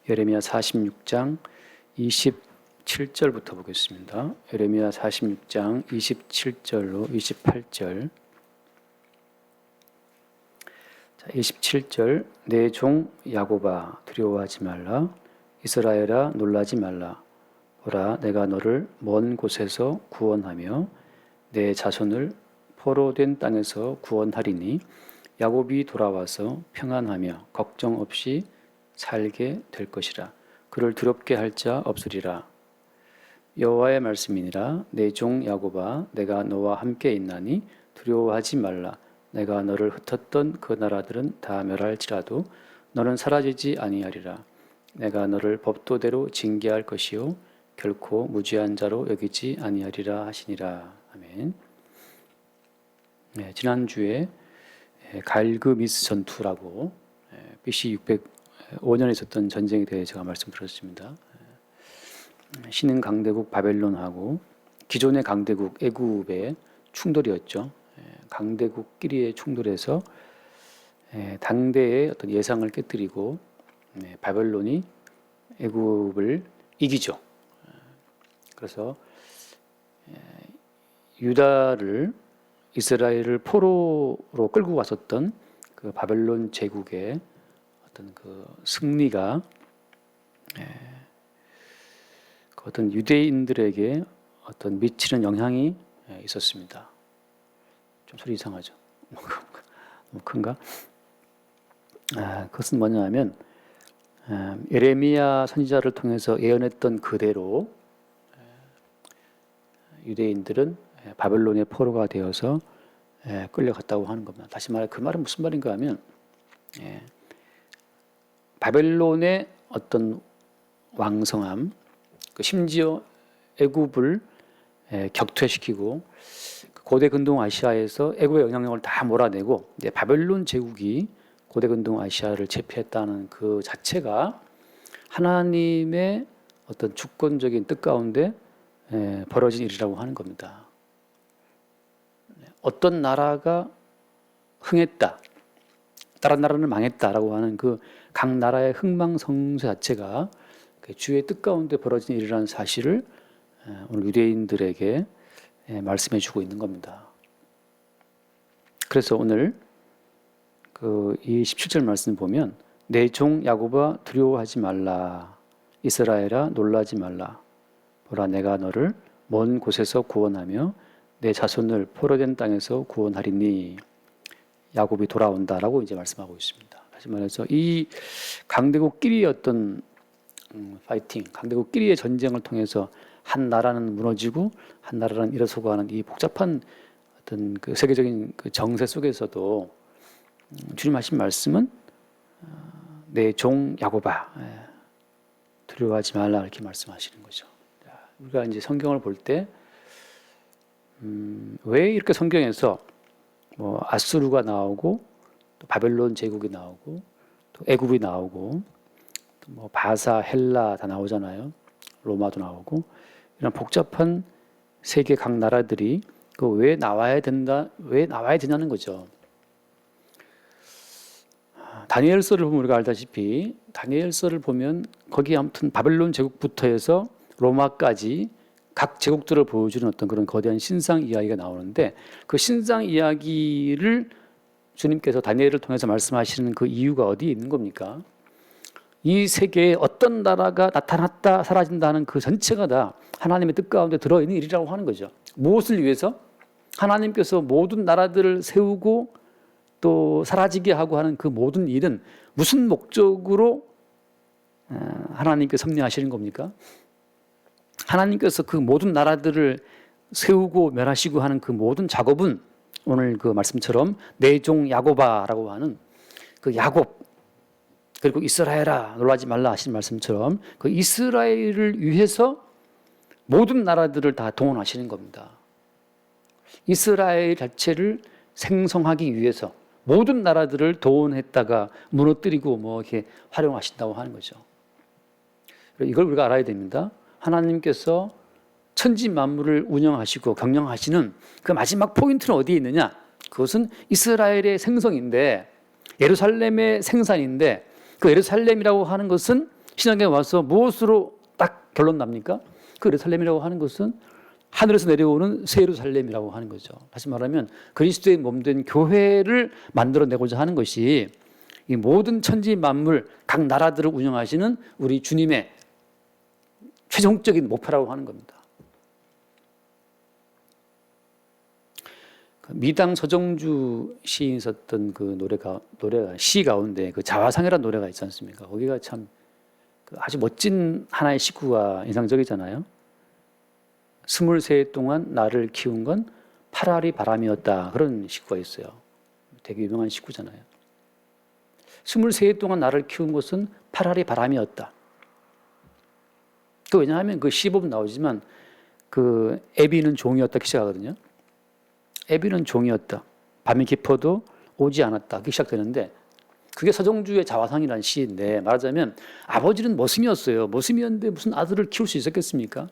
예레미야 46장 27절부터 보겠습니다. 예레미야 46장 27절로 28절. 27절 내 종 야곱아 두려워하지 말라. 이스라엘아 놀라지 말라. 보라 내가 너를 먼 곳에서 구원하며 내 자손을 포로된 땅에서 구원하리니 야곱이 돌아와서 평안하며 걱정 없이 살게 될 것이라. 그를 두렵게 할 자 없으리라. 여호와의 말씀이니라. 내 종 야곱아 내가 너와 함께 있나니 두려워하지 말라. 내가 너를 흩었던 그 나라들은 다 멸할지라도 너는 사라지지 아니하리라. 내가 너를 법도대로 징계할 것이요 결코 무죄한 자로 여기지 아니하리라 하시니라. 아멘. 네, 지난주에 갈그미스 전투라고 BC 605년에 있었던 전쟁에 대해 제가 말씀드렸습니다. 신흥 강대국 바벨론하고 기존의 강대국 애굽의 충돌이었죠. 강대국끼리의 충돌에서 당대의 어떤 예상을 깨뜨리고 바벨론이 애굽을 이기죠. 그래서 유다를 이스라엘을 포로로 끌고 갔었던 그 바벨론 제국의 어떤 그 승리가 그 어떤 유대인들에게 어떤 미치는 영향이 있었습니다. 좀 소리 이상하죠? 너무 큰가? 그것은 뭐냐면 예레미야 선지자를 통해서 예언했던 그대로 유대인들은 바벨론의 포로가 되어서 끌려갔다고 하는 겁니다. 다시 말해 그 말은 무슨 말인가 하면 바벨론의 어떤 왕성함, 심지어 애굽을 격퇴시키고 고대 근동 아시아에서 애굽의 영향력을 다 몰아내고 바벨론 제국이 고대 근동 아시아를 제패했다는 그 자체가 하나님의 어떤 주권적인 뜻 가운데 벌어진 일이라고 하는 겁니다. 어떤 나라가 흥했다, 다른 나라는 망했다라고 하는 그 각 나라의 흥망성쇠 자체가 주의 뜻 가운데 벌어진 일이라는 사실을 오늘 유대인들에게 말씀해 주고 있는 겁니다. 그래서 오늘 이 17절 말씀 보면 내 종 야곱아 두려워하지 말라. 이스라엘아 놀라지 말라. 보라 내가 너를 먼 곳에서 구원하며 내 자손을 포로된 땅에서 구원하리니. 야곱이 돌아온다라고 이제 말씀하고 있습니다. 다시 말해서 이 강대국끼리의 어떤 파이팅, 강대국끼리의 전쟁을 통해서 한 나라는 무너지고 한 나라는 일어서고 하는 이 복잡한 어떤 그 세계적인 그 정세 속에서도 주님 하신 말씀은 내 종 야곱아 두려워하지 말라 이렇게 말씀하시는 거죠. 우리가 이제 성경을 볼 때 왜 이렇게 성경에서 뭐 아수르가 나오고 또 바벨론 제국이 나오고 또 애굽이 나오고 또 뭐 바사, 헬라 다 나오잖아요. 로마도 나오고 이런 복잡한 세계 각 나라들이 그 왜 나와야 된다, 왜 나와야 되냐는 거죠. 다니엘서를 보면 우리가 알다시피 다니엘서를 보면 거기 아무튼 바벨론 제국부터 해서 로마까지 각 제국들을 보여주는 어떤 그런 거대한 신상 이야기가 나오는데 그 신상 이야기를 주님께서 다니엘을 통해서 말씀하시는 그 이유가 어디에 있는 겁니까? 이 세계에 어떤 나라가 나타났다 사라진다는 그 전체가 다 하나님의 뜻 가운데 들어있는 일이라고 하는 거죠. 무엇을 위해서? 하나님께서 모든 나라들을 세우고 또 사라지게 하고 하는 그 모든 일은 무슨 목적으로 하나님께 섭리하시는 겁니까? 하나님께서 그 모든 나라들을 세우고 멸하시고 하는 그 모든 작업은 오늘 그 말씀처럼 내 종 야곱아라고 하는 그 야곱 그리고 이스라엘아 놀라지 말라 하신 말씀처럼 그 이스라엘을 위해서 모든 나라들을 다 동원하시는 겁니다. 이스라엘 자체를 생성하기 위해서 모든 나라들을 동원했다가 무너뜨리고 뭐 이렇게 활용하신다고 하는 거죠. 이걸 우리가 알아야 됩니다. 하나님께서 천지 만물을 운영하시고 경영하시는 그 마지막 포인트는 어디에 있느냐? 그것은 이스라엘의 생성인데 예루살렘의 생산인데 그 예루살렘이라고 하는 것은 신약에 와서 무엇으로 딱 결론 납니까? 그 예루살렘이라고 하는 것은 하늘에서 내려오는 새 예루살렘이라고 하는 거죠. 다시 말하면 그리스도의 몸된 교회를 만들어내고자 하는 것이 이 모든 천지 만물 각 나라들을 운영하시는 우리 주님의 최종적인 목표라고 하는 겁니다. 미당 서정주 시인이 썼던 그 노래가 시 가운데 그 자화상이라는 노래가 있지 않습니까? 거기가 참 아주 멋진 하나의 시구가 인상적이잖아요. 23해 동안 나를 키운 건 파라리 바람이었다. 그런 시구가 있어요. 되게 유명한 시구잖아요. 23해 동안 나를 키운 것은 파라리 바람이었다. 왜냐하면 그 시법은 나오지만 그 애비는 종이었다 시작하거든요. 애비는 종이었다. 밤이 깊어도 오지 않았다. 그게 시작되는데 그게 서정주의 자화상이라는 시인데 말하자면 아버지는 머슴이었어요. 머슴이었는데 무슨 아들을 키울 수 있었겠습니까?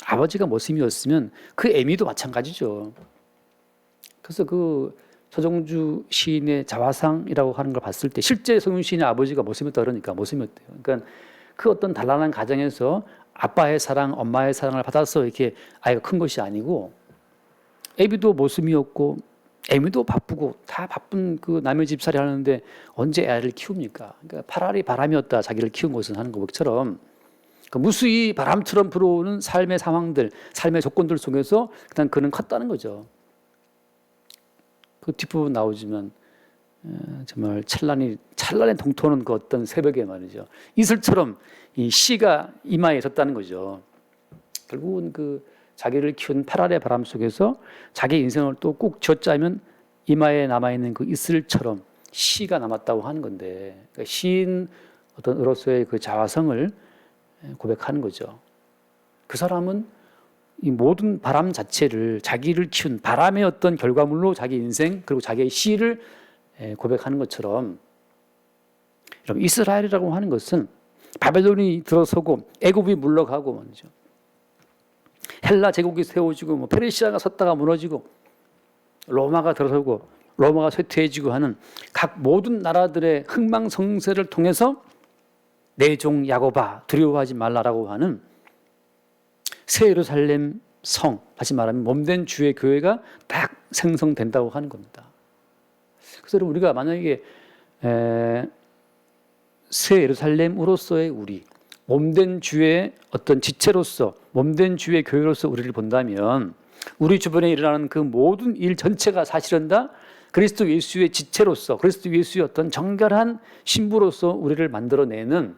아버지가 머슴이었으면 그 애미도 마찬가지죠. 그래서 그 서정주 시인의 자화상이라고 하는 걸 봤을 때 실제 서정주 시인의 아버지가 머슴이었다 그러니까 머슴이었대요. 그러니까 그 어떤 단란한 가정에서 아빠의 사랑, 엄마의 사랑을 받아서 이렇게 아이가 큰 것이 아니고 애비도 모습이었고 애미도 바쁘고 다 바쁜 그 남의 집살이 하는데 언제 애를 키웁니까? 그러니까 파라리 바람이었다. 자기를 키운 것은 하는 것처럼 그 무수히 바람처럼 불어오는 삶의 상황들, 삶의 조건들 속에서 그냥 그는 컸다는 거죠. 그 뒷부분 나오지만 정말 찬란히 동토는 그 어떤 새벽에 말이죠. 이슬처럼 이 시가 이마에 섰다는 거죠. 결국은 그 자기를 키운 파라리 바람 속에서 자기 인생을 또 꾹 쥐어짜면 이마에 남아있는 그 이슬처럼 시가 남았다고 하는 건데 그러니까 시인 어떤 으로서의 그 자화성을 고백하는 거죠. 그 사람은 이 모든 바람 자체를 자기를 키운 바람의 어떤 결과물로 자기 인생 그리고 자기의 시를 고백하는 것처럼 여러분 이스라엘이라고 하는 것은 바벨론이 들어서고 애굽이 물러가고 말이죠. 헬라 제국이 세워지고 페르시아가 섰다가 무너지고 로마가 들어서고 로마가 쇠퇴해지고 하는 각 모든 나라들의 흥망성쇠를 통해서 내 종 야곱아 두려워하지 말라라고 하는 새 예루살렘 성, 다시 말하면 몸된 주의 교회가 딱 생성된다고 하는 겁니다. 그래서 우리가 만약에 새 예루살렘으로서의 우리 몸된 주의 어떤 지체로서 몸된 주의 교회로서 우리를 본다면 우리 주변에 일어나는 그 모든 일 전체가 사실은 다 그리스도 예수의 지체로서 그리스도 예수의 어떤 정결한 신부로서 우리를 만들어내는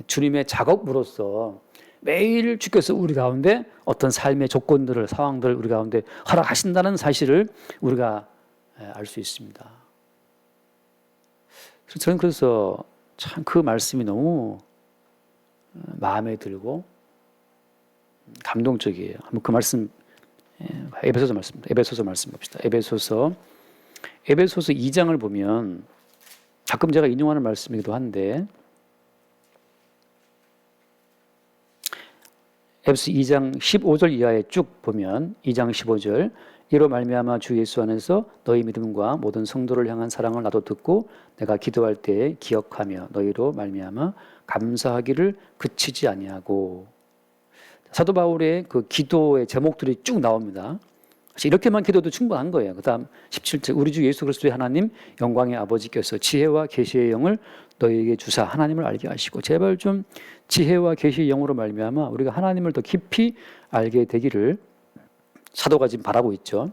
주님의 작업으로서 매일 주께서 우리 가운데 어떤 삶의 조건들을 상황들을 우리 가운데 허락하신다는 사실을 우리가 알 수 있습니다. 저는 그래서 참 그 말씀이 너무 마음에 들고 감동적이에요. 한번 그 말씀 에베소서 말씀 봅시다. 에베소서 2장을 보면 가끔 제가 인용하는 말씀이기도 한데 에베소 2장 15절 이하에 쭉 보면 2장 15절 이로 말미암아 주 예수 안에서 너희 믿음과 모든 성도를 향한 사랑을 나도 듣고 내가 기도할 때에 기억하며 너희로 말미암아 감사하기를 그치지 아니하고 사도 바울의 그 기도의 제목들이 쭉 나옵니다. 사실 이렇게만 기도도 충분한 거예요. 그 다음 17절 우리 주 예수 그리스도의 하나님 영광의 아버지께서 지혜와 계시의 영을 너희에게 주사 하나님을 알게 하시고 제발 좀 지혜와 계시의 영으로 말미암아 우리가 하나님을 더 깊이 알게 되기를 사도가 지금 바라고 있죠.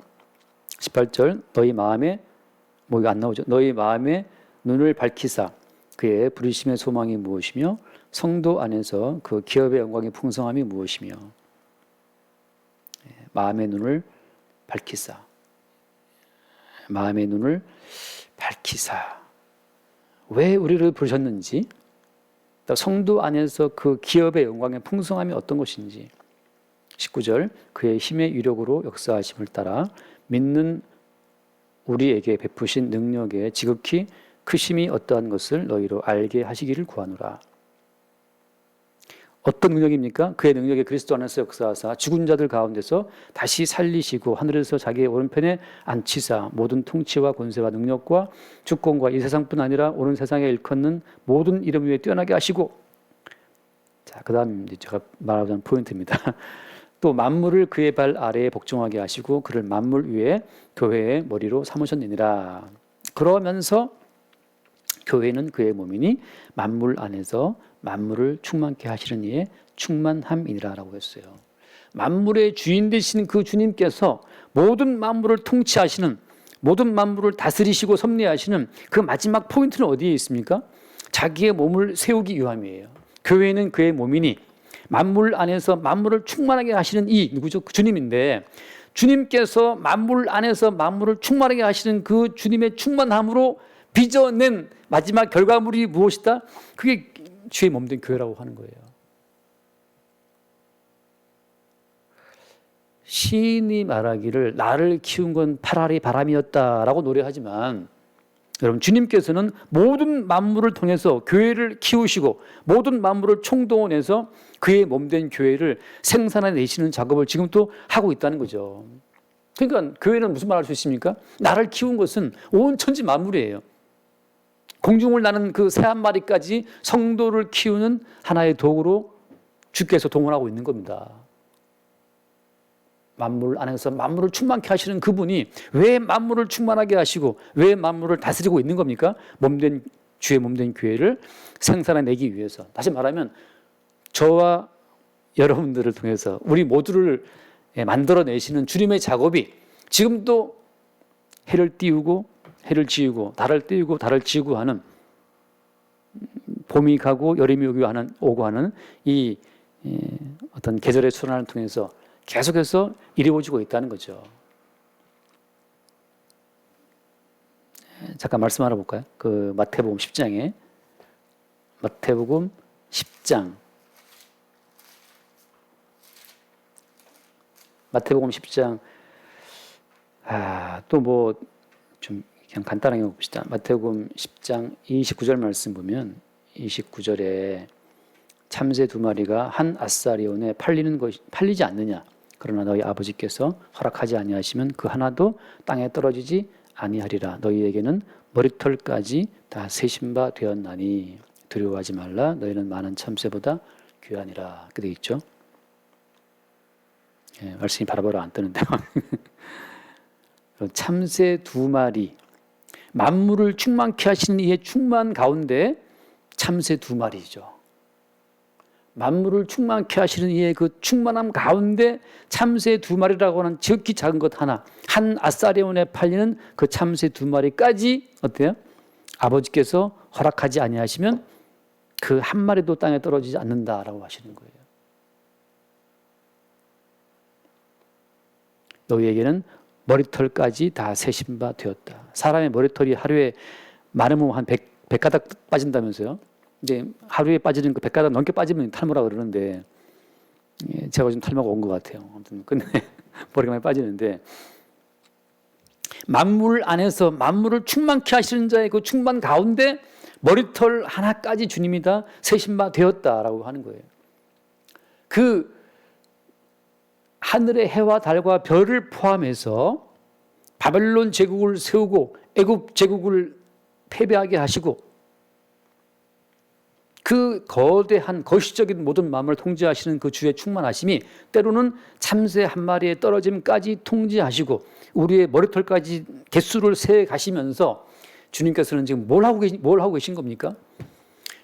18절 너희 마음에 이거 안 나오죠. 너희 마음에 눈을 밝히사 그의 부르심의 소망이 무엇이며 성도 안에서 그 기업의 영광의 풍성함이 무엇이며 마음의 눈을 밝히사 왜 우리를 부르셨는지 성도 안에서 그 기업의 영광의 풍성함이 어떤 것인지 19절 그의 힘의 위력으로 역사하심을 따라 믿는 우리에게 베푸신 능력의 지극히 크심이 어떠한 것을 너희로 알게 하시기를 구하노라. 어떤 능력입니까? 그의 능력이 그리스도 안에서 역사하사 죽은 자들 가운데서 다시 살리시고 하늘에서 자기의 오른편에 앉히사 모든 통치와 권세와 능력과 주권과 이 세상뿐 아니라 오는 세상에 일컫는 모든 이름 위에 뛰어나게 하시고, 자, 그 다음 제가 말하자는 포인트입니다. 또 만물을 그의 발 아래에 복종하게 하시고 그를 만물 위에 교회의 머리로 삼으셨느니라. 그러면서 교회는 그의 몸이니 만물 안에서 만물을 충만케 하시는 이의 충만함이니라라고 했어요. 만물의 주인 되신 그 주님께서 모든 만물을 통치하시는, 모든 만물을 다스리시고 섭리하시는 그 마지막 포인트는 어디에 있습니까? 자기의 몸을 세우기 위함이에요. 교회는 그의 몸이니 만물 안에서 만물을 충만하게 하시는 이 누구죠? 주님인데, 주님께서 만물 안에서 만물을 충만하게 하시는 그 주님의 충만함으로 빚어낸 마지막 결과물이 무엇이다? 그게 주의 몸된 교회라고 하는 거예요. 시인이 말하기를 나를 키운 건 파라리 바람이었다라고 노래하지만, 여러분, 주님께서는 모든 만물을 통해서 교회를 키우시고 모든 만물을 총동원해서 그의 몸된 교회를 생산해내시는 작업을 지금 또 하고 있다는 거죠. 그러니까 교회는 무슨 말 할 수 있습니까? 나를 키운 것은 온 천지 만물이에요. 공중을 나는 그 새 한 마리까지 성도를 키우는 하나의 도구로 주께서 동원하고 있는 겁니다. 만물 안에서 만물을 충만케 하시는 그분이 왜 만물을 충만하게 하시고 왜 만물을 다스리고 있는 겁니까? 몸된 주의 몸된 교회를 생산해내기 위해서. 다시 말하면 저와 여러분들을 통해서 우리 모두를 만들어내시는 주님의 작업이 지금도 해를 띄우고 해를 지우고 달을 띄우고 달을 지우고 하는, 봄이 가고 여름이 오고 하는 이 어떤 계절의 순환을 통해서 계속해서 이루어지고 있다는 거죠. 잠깐 말씀 하나 볼까요? 그 마태복음 10장에 마태복음 10장 마태복음 10장 또 뭐 좀 그냥 간단하게 봅시다. 마태복음 10장 29절 말씀 보면 29절에 참새 2마리가 한 아사리온에 팔리지 않느냐. 그러나 너희 아버지께서 허락하지 아니하시면 그 하나도 땅에 떨어지지 아니하리라. 너희에게는 머리털까지 다 세신 바 되었나니 두려워하지 말라. 너희는 많은 참새보다 귀하니라. 그렇게 되어 있죠. 말씀이 바로바로 안 뜨는데요. 참새 2마리, 만물을 충만케 하시는 이의 충만 가운데 참새 2마리죠. 만물을 충만케 하시는 이의 그 충만함 가운데 참새 2마리라고 하는 지극히 작은 것 하나, 한 아사리온에 팔리는 그 참새 2마리까지 어때요? 아버지께서 허락하지 아니하시면 그 한 마리도 땅에 떨어지지 않는다라고 하시는 거예요. 너희에게는 머리털까지 다 세신 바 되었다. 사람의 머리털이 하루에 많으면 한 100가닥 빠진다면서요. 이제 하루에 빠지는 그 100가닥 넘게 빠지면 탈모라 그러는데, 제가 요즘 탈모가 온 것 같아요. 아무튼 끝내 머리가 많이 빠지는데, 만물 안에서 만물을 충만케 하시는 자의 그 충만 가운데 머리털 하나까지 주님이 다 세신 바 되었다라고 하는 거예요. 그 하늘의 해와 달과 별을 포함해서 바벨론 제국을 세우고 애굽 제국을 패배하게 하시고 그 거대한 거시적인 모든 마음을 통제하시는 그 주의 충만하심이 때로는 참새 한 마리의 떨어짐까지 통제하시고 우리의 머리털까지 개수를 세 가시면서 주님께서는 지금 뭘 하고 계신 겁니까?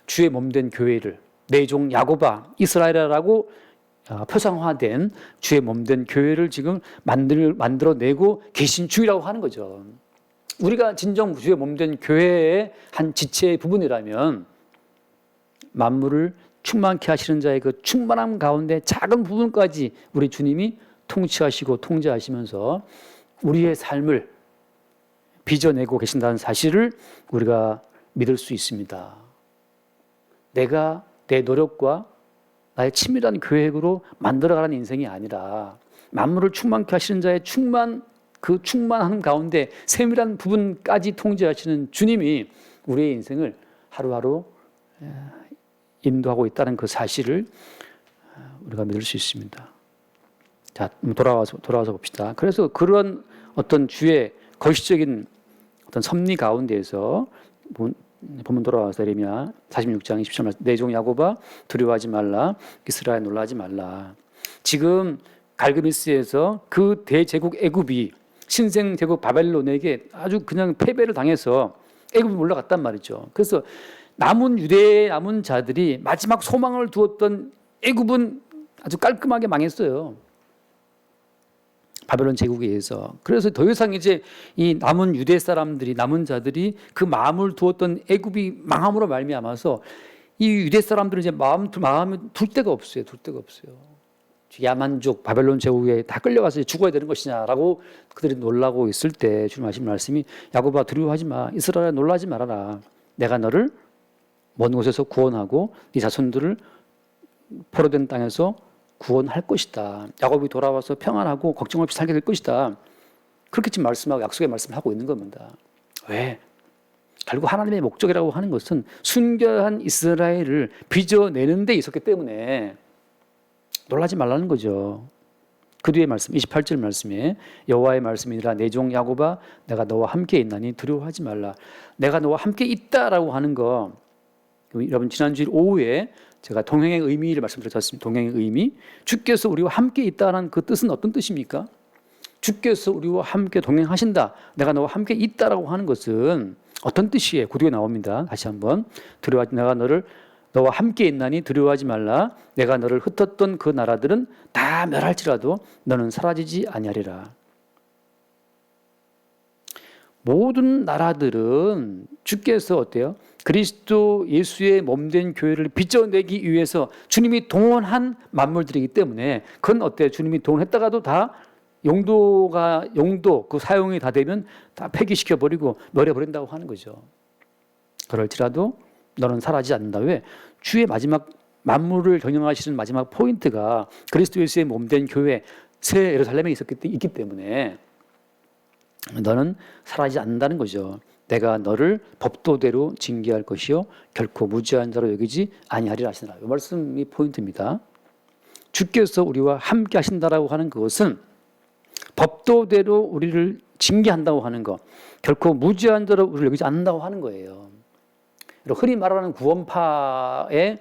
주의 몸된 교회를 내 종 야고바 이스라엘이라고 표상화된 주의 몸된 교회를 지금 만들어내고 계신 중이라고 하는 거죠. 우리가 진정 주의 몸된 교회의 한 지체의 부분이라면 만물을 충만케 하시는 자의 그 충만함 가운데 작은 부분까지 우리 주님이 통치하시고 통제하시면서 우리의 삶을 빚어내고 계신다는 사실을 우리가 믿을 수 있습니다. 내가 내 노력과 나의 치밀한 계획으로 만들어가는 인생이 아니라 만물을 충만케 하시는 자의 그 충만함 가운데 세밀한 부분까지 통제하시는 주님이 우리의 인생을 하루하루 인도하고 있다는 그 사실을 우리가 믿을 수 있습니다. 자, 돌아와서 봅시다. 그래서 그런 어떤 주의 거시적인 어떤 섭리 가운데에서 본문 돌아와서 예레미야 46장 27절 내 종 야곱아 두려워하지 말라 이스라엘 놀라지 말라. 지금 갈그미스에서 그 대제국 애굽이 신생 제국 바벨론에게 아주 그냥 패배를 당해서 애굽이 올라갔단 말이죠. 그래서 유대의 남은 자들이 마지막 소망을 두었던 애굽은 아주 깔끔하게 망했어요. 바벨론 제국에 의해서. 그래서 더 이상 이제 이 남은 유대 사람들이 남은 자들이 그 마음을 두었던 애굽이 망함으로 말미암아서 이 유대 사람들은 이제 마음을 둘 데가 없어요. 야만족 바벨론 제국에 다 끌려가서 죽어야 되는 것이냐라고 그들이 놀라고 있을 때 주님 하신 말씀이 야곱아 두려워하지 마. 이스라엘아 놀라지 말아라. 내가 너를 먼 곳에서 구원하고 네 자손들을 포로된 땅에서 구원할 것이다. 야곱이 돌아와서 평안하고 걱정 없이 살게 될 것이다. 그렇게 지금 말씀하고 약속의 말씀을 하고 있는 겁니다. 왜? 결국 하나님의 목적이라고 하는 것은 순결한 이스라엘을 빚어내는 데 있었기 때문에 놀라지 말라는 거죠. 그 뒤에 말씀 28절 말씀에 여호와의 말씀이니라 내 종 야곱아 내가 너와 함께 있나니 두려워하지 말라. 내가 너와 함께 있다라고 하는 거 여러분 지난주 오후에 제가 동행의 의미를 말씀드렸습니다. 동행의 의미 주께서 우리와 함께 있다는 그 뜻은 어떤 뜻입니까? 주께서 우리와 함께 동행하신다. 내가 너와 함께 있다라고 하는 것은 어떤 뜻이에요? 그 뒤에 나옵니다. 다시 한번 내가 너와 함께 있나니 두려워하지 말라. 내가 너를 흩었던 그 나라들은 다 멸할지라도 너는 사라지지 아니하리라. 모든 나라들은 주께서 어때요? 그리스도 예수의 몸된 교회를 빚어내기 위해서 주님이 동원한 만물들이기 때문에 그건 어때요? 주님이 동원했다가도 다 용도 그 사용이 다 되면 다 폐기시켜버리고 멸해버린다고 하는 거죠. 그럴지라도 너는 사라지지 않는다. 왜? 주의 마지막 만물을 경영하시는 마지막 포인트가 그리스도 예수의 몸된 교회 새 예루살렘에 있기 때문에 너는 사라지지 않는다는 거죠. 내가 너를 법도대로 징계할 것이요 결코 무지한 자로 여기지 아니하리라 하시니라. 이 말씀이 포인트입니다. 주께서 우리와 함께 하신다라고 하는 그것은 법도대로 우리를 징계한다고 하는 것, 결코 무지한 자로 우리를 여기지 않는다고 하는 거예요. 흔히 말하는 구원파의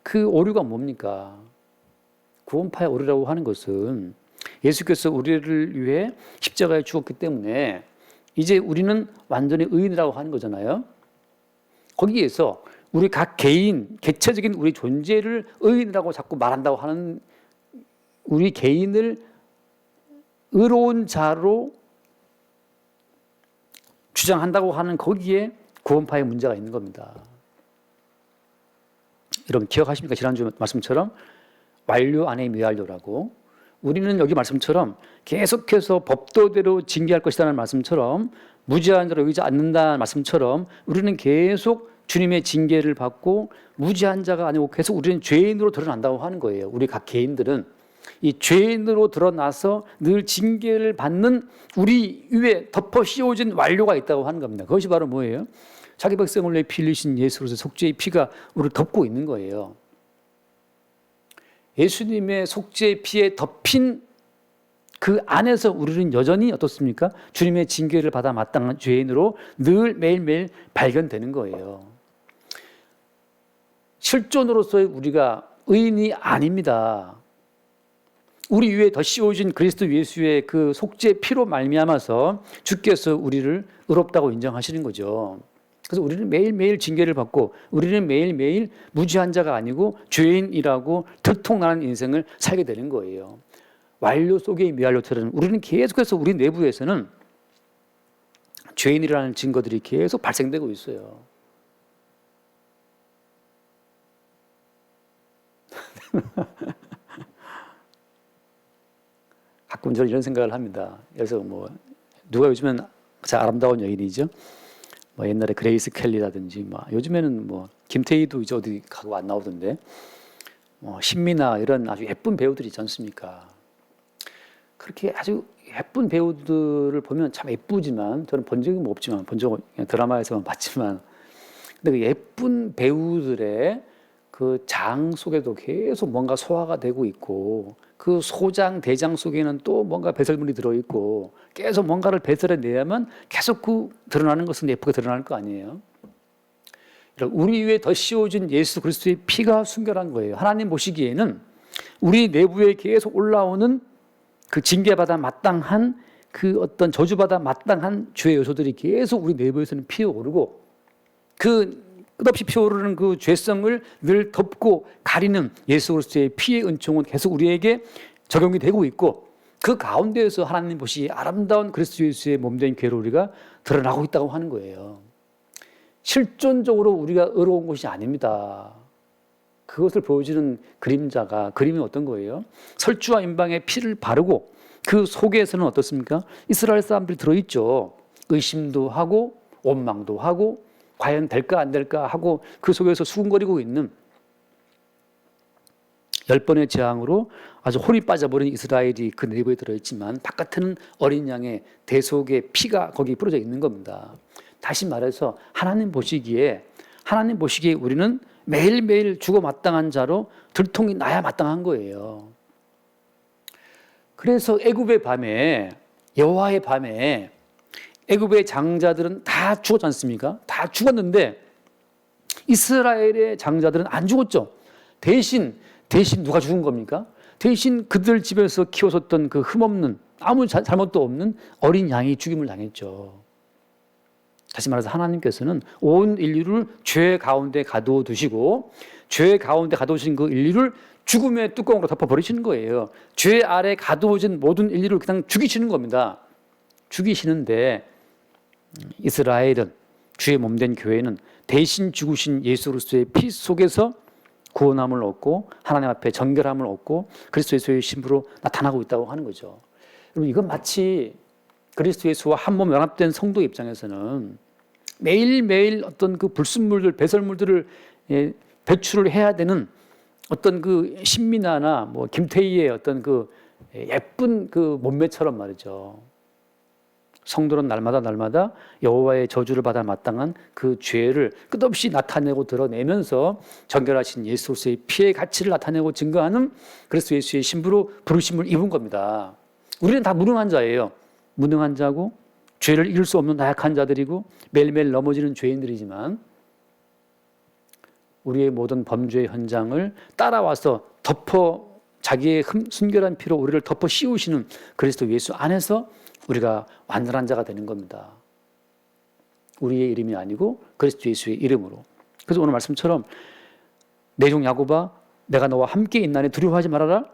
그 오류가 뭡니까? 구원파의 오류라고 하는 것은 예수께서 우리를 위해 십자가에 죽었기 때문에 이제 우리는 완전히 의인이라고 하는 거잖아요. 거기에서 우리 각 개인, 개체적인 우리 존재를 의인이라고 자꾸 말한다고 하는 우리 개인을 의로운 자로 주장한다고 하는 거기에 구원파의 문제가 있는 겁니다. 여러분 기억하십니까? 지난주 말씀처럼 완료 안에 미완료라고 우리는 여기 말씀처럼 계속해서 법도대로 징계할 것이라는 말씀처럼 무지한 자로 여기지 않는다는 말씀처럼 우리는 계속 주님의 징계를 받고 무지한 자가 아니고 계속 우리는 죄인으로 드러난다고 하는 거예요. 우리 각 개인들은 이 죄인으로 드러나서 늘 징계를 받는 우리 위에 덮어 씌워진 완료가 있다고 하는 겁니다. 그것이 바로 뭐예요? 자기 백성을 위해 피 흘리신 예수로서 속죄의 피가 우리를 덮고 있는 거예요. 예수님의 속죄의 피에 덮인 그 안에서 우리는 여전히 어떻습니까? 주님의 징계를 받아 마땅한 죄인으로 늘 매일매일 발견되는 거예요. 실존으로서의 우리가 의인이 아닙니다. 우리 위에 더 씌워진 그리스도 예수의 그 속죄의 피로 말미암아서 주께서 우리를 의롭다고 인정하시는 거죠. 그래서 우리는 매일매일 징계를 받고 우리는 매일매일 무지한 자가 아니고 죄인이라고 들통나는 인생을 살게 되는 거예요. 완료 속의 미완료처럼 우리는 계속해서 우리 내부에서는 죄인이라는 증거들이 계속 발생되고 있어요. 가끔 저는 이런 생각을 합니다. 그래서 누가 요즘엔 가장 아름다운 여인이죠. 옛날에 그레이스 켈리라든지 요즘에는 김태희도 이제 어디 가고 안 나오던데 신미나 이런 아주 예쁜 배우들이 있지 않습니까? 그렇게 아주 예쁜 배우들을 보면 참 예쁘지만 저는 본 적은 없지만 본 적은 드라마에서만 봤지만 근데 그 예쁜 배우들의 그 그 장 속에도 계속 뭔가 소화가 되고 있고 그 소장, 대장 속에는 또 뭔가 배설물이 들어있고 계속 뭔가를 배설해내야만 계속 그 드러나는 것은 예쁘게 드러날 거 아니에요. 우리 위에 더 씌워진 예수 그리스도의 피가 순결한 거예요. 하나님 보시기에는 우리 내부에 계속 올라오는 그 징계받아 마땅한 그 어떤 저주받아 마땅한 죄의 요소들이 계속 우리 내부에서는 피어오르고 그 끝없이 피어오르는 그 죄성을 늘 덮고 가리는 예수 그리스도의 피의 은총은 계속 우리에게 적용이 되고 있고 그 가운데에서 하나님 보시기에 아름다운 그리스도 예수의 몸된 교회로 우리가 드러나고 있다고 하는 거예요. 실존적으로 우리가 의로운 것이 아닙니다. 그것을 보여주는 그림이 어떤 거예요? 설주와 임방에 피를 바르고 그 속에서는 어떻습니까? 이스라엘 사람들이 들어있죠. 의심도 하고 원망도 하고 과연 될까 안 될까 하고 그 속에서 수군거리고 있는 10번의 재앙으로 아주 홀이 빠져버린 이스라엘이 그 내부에 들어있지만 바깥에는 어린 양의 대속의 피가 거기 뿌려져 있는 겁니다. 다시 말해서 하나님 보시기에 우리는 매일매일 죽어 마땅한 자로 들통이 나야 마땅한 거예요. 그래서 애굽의 밤에 여호와의 밤에 애굽의 장자들은 다 죽었지 않습니까? 다 죽었는데 이스라엘의 장자들은 안 죽었죠. 대신 누가 죽은 겁니까? 대신 그들 집에서 키워섰던 그 흠없는 아무 잘못도 없는 어린 양이 죽임을 당했죠. 다시 말해서 하나님께서는 온 인류를 죄 가운데 가둬두시고 죄 가운데 가둬두신 그 인류를 죽음의 뚜껑으로 덮어버리시는 거예요. 죄 아래 가두어진 모든 인류를 그냥 죽이시는 겁니다. 죽이시는데 이스라엘은 주의 몸된 교회는 대신 죽으신 예수 그리스도의 피 속에서 구원함을 얻고 하나님 앞에 정결함을 얻고 그리스도 예수의 신부로 나타나고 있다고 하는 거죠. 여러분 이건 마치 그리스도 예수와 한 몸 연합된 성도 입장에서는 매일매일 어떤 그 불순물들, 배설물들을 배출을 해야 되는 어떤 그 신민아나 뭐 김태희의 어떤 그 예쁜 그 몸매처럼 말이죠. 성도는 날마다 여호와의 저주를 받아 마땅한 그 죄를 끝없이 나타내고 드러내면서 정결하신 예수 그리스도의 피의 가치를 나타내고 증거하는 그리스도 예수의 신부로 부르심을 입은 겁니다. 우리는 다 무능한 자예요. 무능한 자고 죄를 이길 수 없는 나약한 자들이고 매일매일 넘어지는 죄인들이지만 우리의 모든 범죄의 현장을 따라와서 자기의 순결한 피로 우리를 덮어 씌우시는 그리스도 예수 안에서 우리가 완전한 자가 되는 겁니다. 우리의 이름이 아니고 그리스도 예수의 이름으로. 그래서 오늘 말씀처럼 내 종 야곱아 내가 너와 함께 있나니 두려워하지 말아라.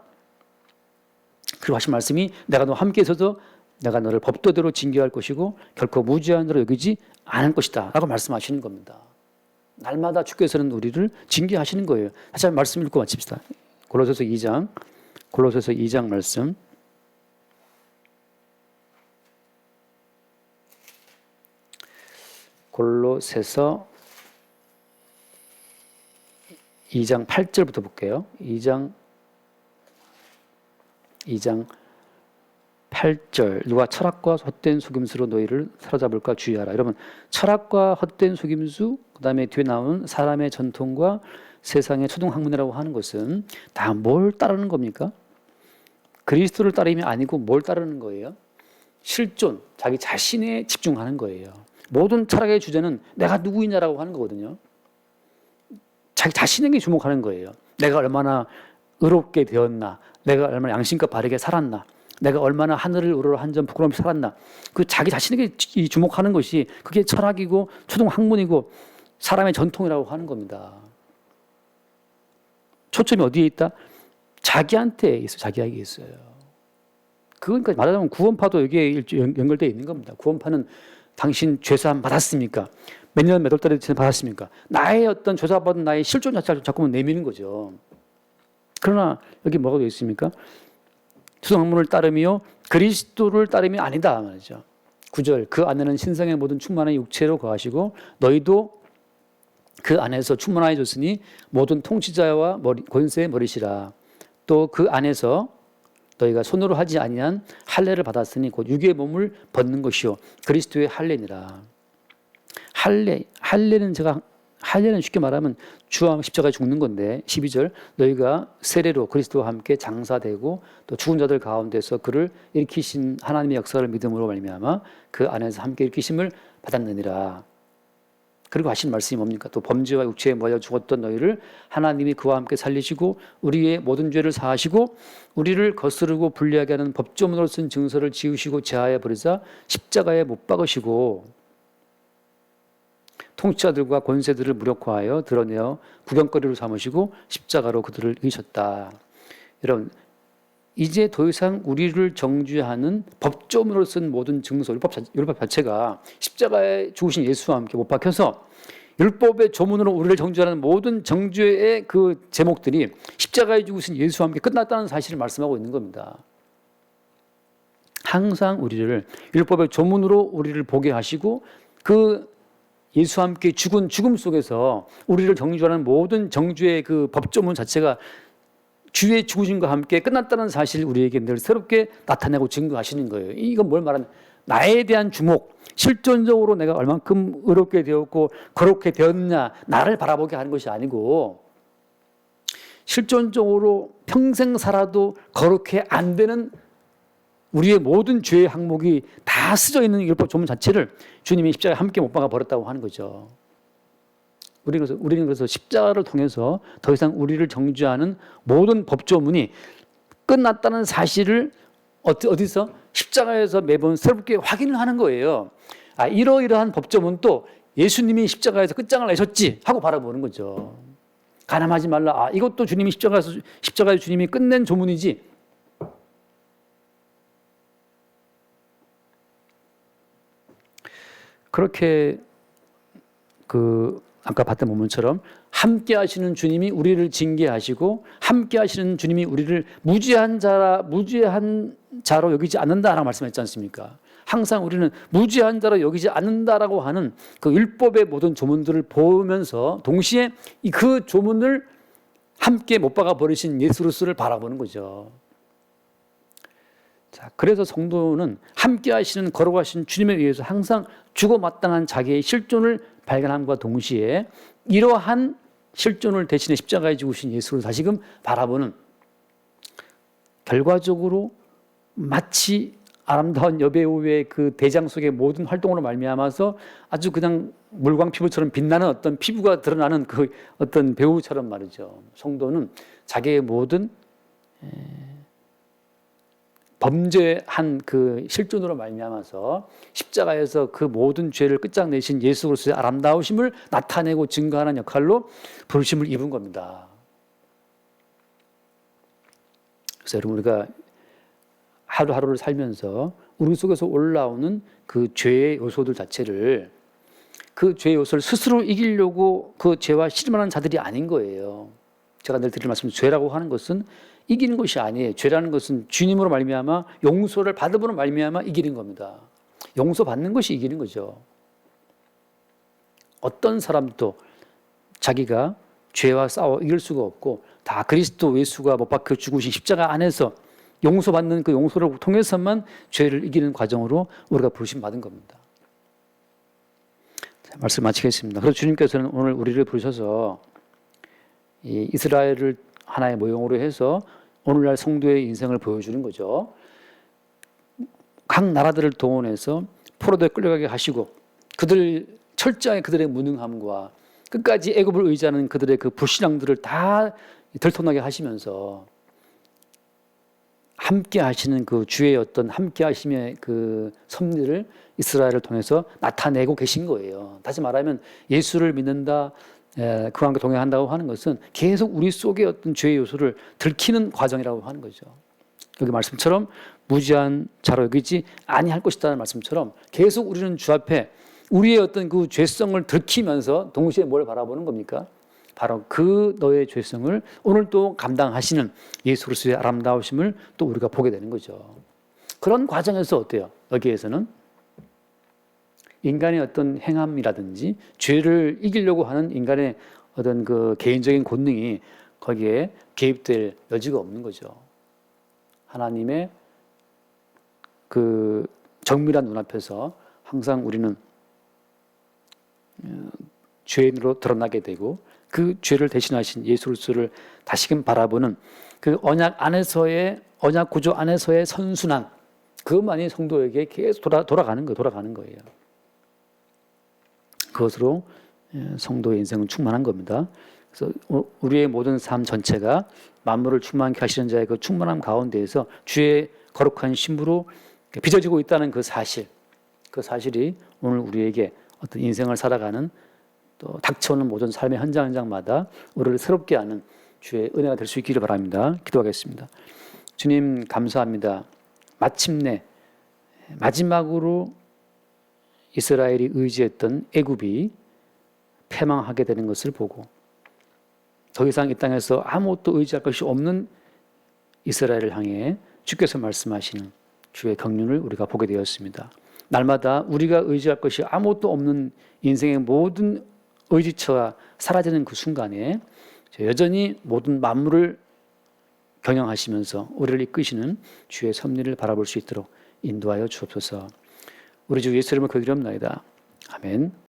그리고 하신 말씀이 내가 너와 함께 있어서 내가 너를 법도대로 징계할 것이고 결코 무죄한 자로 여기지 않을 것이다 라고 말씀하시는 겁니다. 날마다 주께서는 우리를 징계하시는 거예요. 다시 한번 말씀 읽고 마칩시다. 골로새서 2장 말씀. 골로새서 2장 8절부터 볼게요. 2장 8절 누가 철학과 헛된 속임수로 너희를 사로잡을까 주의하라. 여러분 철학과 헛된 속임수 그 다음에 뒤에 나온 사람의 전통과 세상의 초등학문이라고 하는 것은 다 뭘 따르는 겁니까? 그리스도를 따름이 아니고 뭘 따르는 거예요? 실존, 자기 자신에 집중하는 거예요. 모든 철학의 주제는 내가 누구이냐라고 하는 거거든요. 자기 자신에게 주목하는 거예요. 내가 얼마나 의롭게 되었나, 내가 얼마나 양심과 바르게 살았나, 내가 얼마나 하늘을 우러러 한 점 부끄럼 없이 살았나. 그 자기 자신에게 주목하는 것이 그게 철학이고 초등학문이고 사람의 전통이라고 하는 겁니다. 초점이 어디에 있다? 자기한테 있어요. 자기에게 있어요. 그러니까 말하자면 구원파도 여기에 연결되어 있는 겁니다. 구원파는 당신 죄사함 받았습니까? 몇 년 몇 월 달에 받았습니까? 나의 어떤 조사받은 나의 실존 자체를 자꾸만 내미는 거죠. 그러나 여기 뭐가 되어 있습니까? 초등학문을 따름이요 그리스도를 따름이 아니다 말이죠. 9절 그 안에는 신성의 모든 충만한 육체로 거하시고 너희도 그 안에서 충만하여졌으니 모든 통치자와 권세의 머리시라. 또 그 안에서 너희가 손으로 하지 아니한 할례를 받았으니 곧 육의 몸을 벗는 것이요 그리스도의 할례니라. 할례는 제가 할례는 쉽게 말하면 주와 십자가에 죽는 건데 12절 너희가 세례로 그리스도와 함께 장사되고 또 죽은 자들 가운데서 그를 일으키신 하나님의 역사를 믿음으로 말미암아 그 안에서 함께 일으키심을 받았느니라. 그리고 하신 말씀이 뭡니까? 또 범죄와 육체에 모여 죽었던 너희를 하나님이 그와 함께 살리시고 우리의 모든 죄를 사하시고 우리를 거스르고 불리하게 하는 법조문으로 쓴 증서를 지우시고 제하여 버리사 십자가에 못 박으시고 통치자들과 권세들을 무력화하여 드러내어 구경거리로 삼으시고 십자가로 그들을 이기셨다. 여러분, 이제 더 이상 우리를 정죄하는 법조문으로 쓴 모든 증서, 율법 자체가 십자가에 죽으신 예수와 함께 못 박혀서 율법의 조문으로 우리를 정죄하는 모든 정죄의 그 제목들이 십자가에 죽으신 예수와 함께 끝났다는 사실을 말씀하고 있는 겁니다. 항상 우리를 율법의 조문으로 우리를 보게 하시고 그 예수와 함께 죽은 죽음 속에서 우리를 정죄하는 모든 정죄의 그 법조문 자체가 주의 죽으심과 함께 끝났다는 사실을 우리에게 늘 새롭게 나타내고 증거하시는 거예요. 이건 뭘 말하는? 나에 대한 주목, 실존적으로 내가 얼만큼 의롭게 되었고 거룩게 되었냐, 나를 바라보게 하는 것이 아니고 실존적으로 평생 살아도 거룩해 안 되는 우리의 모든 죄의 항목이 다 쓰여 있는 율법 조문 자체를 주님이 십자가에 함께 못 박아 버렸다고 하는 거죠. 우리는 그래서 십자가를 통해서 더 이상 우리를 정죄하는 모든 법조문이 끝났다는 사실을 어디서? 십자가에서 매번 새롭게 확인을 하는 거예요. 아, 이러이러한 법조문도 예수님이 십자가에서 끝장을 내셨지 하고 바라보는 거죠. 가늠하지 말라. 아, 이것도 주님이 십자가에서 주님이 끝낸 조문이지. 그렇게 아까 봤던 본문처럼 함께 하시는 주님이 우리를 징계하시고 함께 하시는 주님이 우리를 무죄한 자로 여기지 않는다라고 말씀했지 않습니까? 항상 우리는 무죄한 자로 여기지 않는다라고 하는 그 율법의 모든 조문들을 보면서 동시에 그 조문을 함께 못 박아 버리신 예수 그리스도를 바라보는 거죠. 자, 그래서 성도는 함께 하시는 거룩하신 주님에 의해서 항상 죽어 마땅한 자기의 실존을 발견함과 동시에 이러한 실존을 대신해 십자가에 죽으신 예수를 다시금 바라보는, 결과적으로 마치 아름다운 여배우의 그 대장 속의 모든 활동으로 말미암아서 아주 그냥 물광 피부처럼 빛나는 어떤 피부가 드러나는 그 어떤 배우처럼 말이죠. 성도는 자기의 모든 범죄한 그 실존으로 말미암아서 십자가에서 그 모든 죄를 끝장내신 예수 그리스도의 아름다우심을 나타내고 증거하는 역할로 부르심을 입은 겁니다. 그래서 여러분, 우리가 하루하루를 살면서 우리 속에서 올라오는 그 죄의 요소들 자체를, 그 죄의 요소를 스스로 이기려고 그 죄와 씨름하는 자들이 아닌 거예요. 제가 늘 드릴 말씀, 죄라고 하는 것은 이기는 것이 아니에요. 죄라는 것은 주님으로 말미암아 용서를 받음으로 말미암아 이기는 겁니다. 용서받는 것이 이기는 거죠. 어떤 사람도 자기가 죄와 싸워 이길 수가 없고 다 그리스도 예수가 못 박혀 죽으신 십자가 안에서 용서받는 그 용서를 통해서만 죄를 이기는 과정으로 우리가 부르심 받은 겁니다. 자, 말씀 마치겠습니다. 그래서 주님께서는 오늘 우리를 부르셔서 이 이스라엘을 하나의 모형으로 해서 오늘날 성도의 인생을 보여주는 거죠. 각 나라들을 동원해서 포로되어 끌려가게 하시고 철저하게 그들의 무능함과 끝까지 애굽을 의지하는 그들의 그 불신앙들을 다 들통나게 하시면서 함께 하시는 그 주의 어떤 함께 하심의 그 섭리를 이스라엘을 통해서 나타내고 계신 거예요. 다시 말하면 예수를 믿는다, 그와 함께 동행한다고 하는 것은 계속 우리 속에 어떤 죄의 요소를 들키는 과정이라고 하는 거죠. 여기 말씀처럼 무죄한 자로 여기지 아니할 것이다는 말씀처럼 계속 우리는 주 앞에 우리의 어떤 그 죄성을 들키면서 동시에 뭘 바라보는 겁니까? 바로 그 너의 죄성을 오늘 또 감당하시는 예수 그리스도의 아름다우심을 또 우리가 보게 되는 거죠. 그런 과정에서 어때요? 여기에서는 인간의 어떤 행함이라든지 죄를 이기려고 하는 인간의 어떤 그 개인적인 본능이 거기에 개입될 여지가 없는 거죠. 하나님의 그 정밀한 눈앞에서 항상 우리는 죄인으로 드러나게 되고 그 죄를 대신하신 예수 그리스도를 다시금 바라보는 그 언약 구조 안에서의 선순환, 그것만이 성도에게 계속 돌아가는 거예요. 그것으로 성도의 인생은 충만한 겁니다. 그래서 우리의 모든 삶 전체가 만물을 충만케 하시는 자의 그 충만함 가운데에서 주의 거룩한 신부로 빚어지고 있다는 그 사실이 오늘 우리에게 어떤 인생을 살아가는 또 닥쳐오는 모든 삶의 현장 현장마다 우리를 새롭게 하는 주의 은혜가 될 수 있기를 바랍니다. 기도하겠습니다. 주님 감사합니다. 마침내 마지막으로 이스라엘이 의지했던 애굽이 패망하게 되는 것을 보고 더 이상 이 땅에서 아무것도 의지할 것이 없는 이스라엘을 향해 주께서 말씀하시는 주의 경륜을 우리가 보게 되었습니다. 날마다 우리가 의지할 것이 아무것도 없는 인생의 모든 의지처가 사라지는 그 순간에 여전히 모든 만물을 경영하시면서 우리를 이끄시는 주의 섭리를 바라볼 수 있도록 인도하여 주옵소서. 우리 주 예수 이름으로 기도합나이다. 아멘.